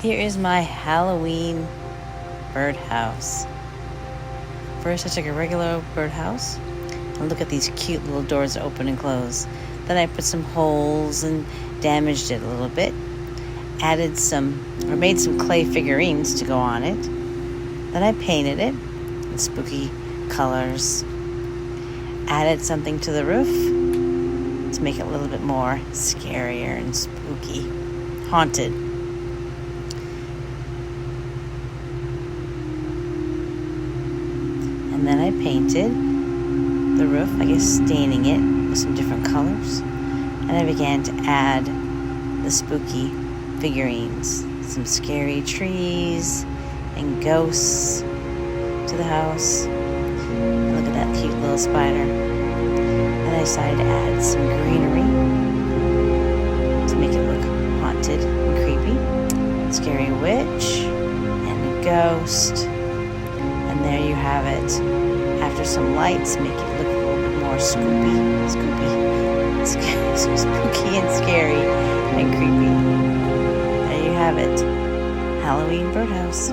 Here is my Halloween birdhouse. First, I took a regular birdhouse and look at these cute little doors that open and close. Then I put some holes and damaged it a little bit. Made some clay figurines to go on it. Then I painted it in spooky colors. Added something to the roof to make it a little bit more scarier and spooky, haunted. And then I painted the roof, I guess staining it with some different colors. And I began to add the spooky figurines, some scary trees and ghosts to the house. And look at that cute little spider. And I decided to add some greenery to make it look haunted and creepy. Scary witch and a ghost. And there you have it. After some lights, make it look a little bit more spooky and scary and creepy. There you have it. Halloween birdhouse.